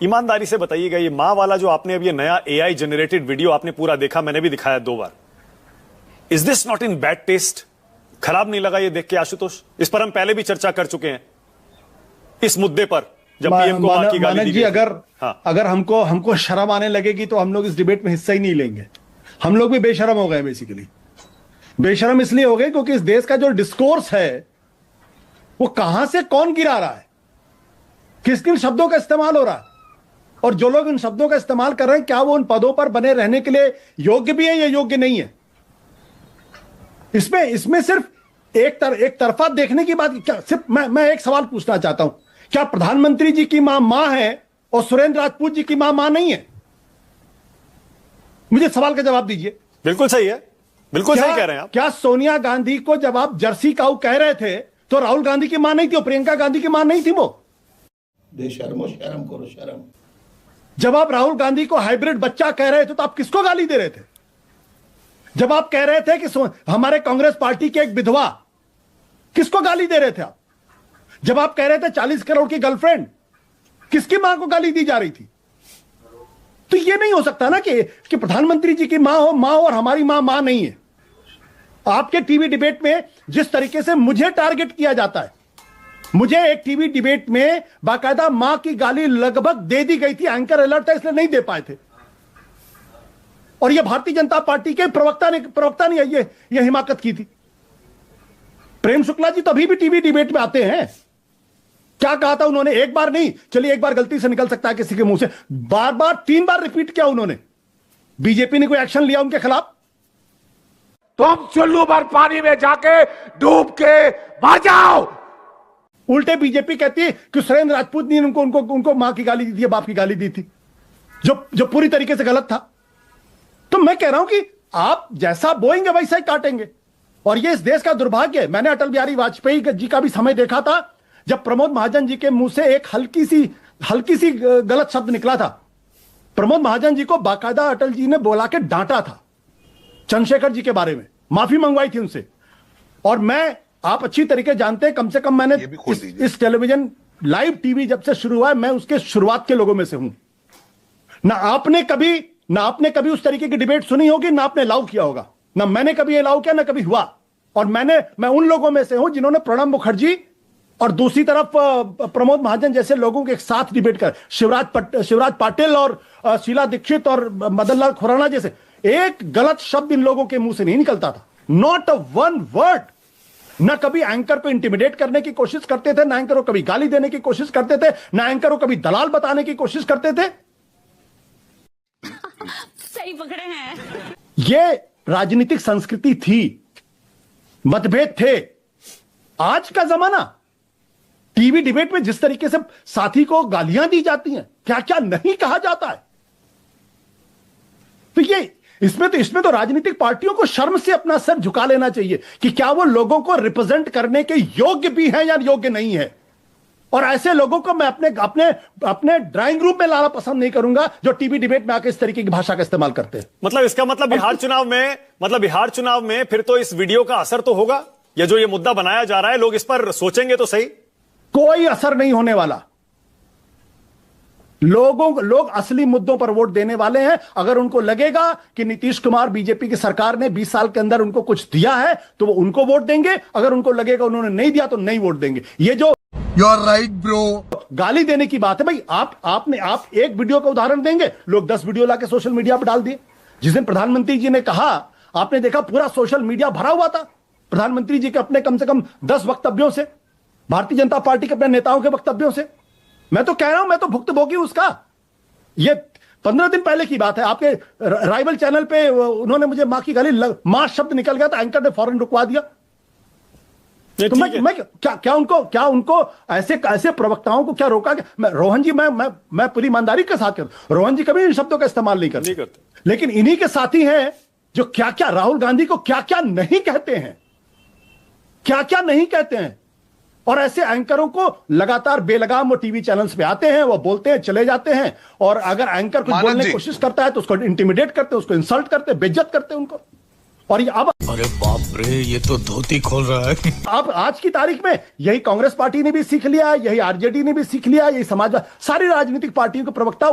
ईमानदारी से बताइएगा, ये मां वाला जो आपने अब ये नया एआई जनरेटेड वीडियो आपने पूरा देखा, मैंने भी दिखाया 2 बार, is this not in bad taste? खराब नहीं लगा ये देख के आशुतोष? इस पर हम पहले भी चर्चा कर चुके हैं, इस मुद्दे पर, जब पीएम को मां की गाली दी जी, गई। अगर हमको शर्म आने लगेगी तो हम लोग इस डिबेट में हिस्सा ही नहीं लेंगे। हम लोग भी बेशर्म हो गए। बेसिकली बेशर्म इसलिए हो गए क्योंकि इस देश का जो डिस्कोर्स है वो कहां से कौन गिरा रहा है, किस किन शब्दों का इस्तेमाल हो रहा है, और जो लोग इन शब्दों का इस्तेमाल कर रहे हैं क्या वो उन पदों पर बने रहने के लिए योग्य भी है या योग्य नहीं है। इसमें सिर्फ एक तरफा देखने की बात क्या? सिर्फ मैं एक सवाल पूछना चाहता हूं, क्या प्रधानमंत्री जी की मां है और सुरेंद्र राजपूत जी की मां नहीं है? मुझे सवाल का जवाब दीजिए। बिल्कुल सही है, बिल्कुल सही कह रहे हैं आप। क्या सोनिया गांधी को जब आप जर्सी काऊ कह रहे थे तो राहुल गांधी की मां नहीं थी और प्रियंका गांधी की मां नहीं थी? वो बेशर्मो, शर्म करो शर्म। जब आप राहुल गांधी को हाइब्रिड बच्चा कह रहे थे तो आप किसको गाली दे रहे थे? जब आप कह रहे थे कि हमारे कांग्रेस पार्टी की एक विधवा, किसको गाली दे रहे थे आप? जब आप कह रहे थे 40 करोड़ की गर्लफ्रेंड, किसकी मां को गाली दी जा रही थी? तो ये नहीं हो सकता ना कि प्रधानमंत्री जी की मां हो और हमारी मां नहीं है। आपके टीवी डिबेट में जिस तरीके से मुझे टारगेट किया जाता है, मुझे एक टीवी डिबेट में बाकायदा मां की गाली लगभग दे दी गई थी, एंकर अलर्ट था इसलिए नहीं दे पाए थे, और यह भारतीय जनता पार्टी के प्रवक्ता ने यह हिमाकत की थी। प्रेम शुक्ला जी तो अभी भी टीवी डिबेट में आते हैं। क्या कहा था उन्होंने? एक बार नहीं, चलिए एक बार गलती से निकल सकता है किसी के मुंह से, बार बार 3 बार रिपीट किया उन्होंने। बीजेपी ने कोई एक्शन लिया उनके खिलाफ? तुम चुल्लू भर पानी में जाके डूब के मर जाओ। उल्टे बीजेपी कहती है कि सुरेंद्र राजपूत ने उनको मां की गाली दी थी, बाप की गाली दी थी, जो पूरी तरीके से गलत था। तो मैं कह रहा हूं कि आप जैसा बोएंगे वैसा ही काटेंगे, और यह इस देश का दुर्भाग्य है। मैंने अटल बिहारी वाजपेयी जी का भी समय देखा था जब प्रमोद महाजन जी के मुंह से एक हल्की सी गलत शब्द निकला था। प्रमोद महाजन जी को बाकायदा अटल जी ने बोला के डांटा था चंद्रशेखर जी के बारे में, माफी मंगवाई थी उनसे। और आप अच्छी तरीके जानते हैं, कम से कम मैंने इस टेलीविजन लाइव टीवी जब से शुरू हुआ है, मैं उसके शुरुआत के लोगों में से हूं। ना आपने कभी उस तरीके की डिबेट सुनी होगी, ना आपने अलाउ किया होगा, ना मैंने कभी अलाउ किया, ना कभी हुआ। और मैं उन लोगों में से हूं जिन्होंने प्रणब मुखर्जी और दूसरी तरफ प्रमोद महाजन जैसे लोगों के एक साथ डिबेट कर, शिवराज पाटिल और शीला दीक्षित और मदन लाल खुराना जैसे, एक गलत शब्द इन लोगों के मुंह से नहीं निकलता था, नॉट अ वन वर्ड। ना कभी एंकर को इंटिमिडेट करने की कोशिश करते थे, ना एंकर को कभी गाली देने की कोशिश करते थे, ना एंकर को कभी दलाल बताने की कोशिश करते थे। सही पकड़े हैं। ये राजनीतिक संस्कृति थी, मतभेद थे। आज का जमाना, टीवी डिबेट में जिस तरीके से साथी को गालियां दी जाती हैं, क्या क्या नहीं कहा जाता है, तो इसमें तो राजनीतिक पार्टियों को शर्म से अपना सर झुका लेना चाहिए कि क्या वो लोगों को रिप्रेजेंट करने के योग्य भी है या योग्य नहीं है। और ऐसे लोगों को मैं अपने ड्राइंग रूम में लाना पसंद नहीं करूंगा जो टीवी डिबेट में आकर इस तरीके की भाषा का इस्तेमाल करते हैं। मतलब इसका मतलब बिहार चुनाव में फिर तो इस वीडियो का असर तो होगा, या जो ये मुद्दा बनाया जा रहा है, लोग इस पर सोचेंगे तो सही। कोई असर नहीं होने वाला। लोग असली मुद्दों पर वोट देने वाले हैं। अगर उनको लगेगा कि नीतीश कुमार, बीजेपी की सरकार ने 20 साल के अंदर उनको कुछ दिया है तो वो उनको वोट देंगे। अगर उनको लगेगा उन्होंने नहीं दिया तो नहीं वोट देंगे। ये जो यू आर राइट ब्रो, गाली देने की बात है भाई, आप एक वीडियो का उदाहरण देंगे, लोग 10 वीडियो लाके सोशल मीडिया पर डाल दिए। जिस दिन प्रधानमंत्री जी ने कहा, आपने देखा पूरा सोशल मीडिया भरा हुआ था प्रधानमंत्री जी के अपने कम से कम 10 वक्तव्यों से, भारतीय जनता पार्टी के अपने नेताओं के वक्तव्यों से। मैं तो कह रहा हूं, मैं तो भुक्तभोगी उसका। ये 15 दिन पहले की बात है, आपके राइवल चैनल पे उन्होंने मुझे मां की गाली, मां शब्द निकल गया था, एंकर ने फौरन रुकवा दिया। तो मैं क्या उनको ऐसे प्रवक्ताओं को क्या रोका? रोहन जी, मैं पूरी ईमानदारी के साथ करता, रोहन जी कभी इन शब्दों का इस्तेमाल नहीं करते। लेकिन इन्हीं के साथी हैं जो क्या क्या राहुल गांधी को क्या क्या नहीं कहते हैं, क्या क्या नहीं कहते हैं। और ऐसे एंकरों को लगातार बेलगाम वो टीवी चैनल्स पे आते हैं, वो बोलते हैं, चले जाते हैं, और अगर एंकर कुछ बोलने की कोशिश करता है तो उसको इंटिमिडेट करते, उसको इंसल्ट करते, बेइज्जत करते उनको। और ये अब अरे बाप रे, ये तो धोती खोल रहा है। अब आज की तारीख में यही कांग्रेस पार्टी ने भी सीख लिया, यही आरजेडी ने भी सीख लिया, यही समाजवादी, सारी राजनीतिक पार्टियों के प्रवक्ता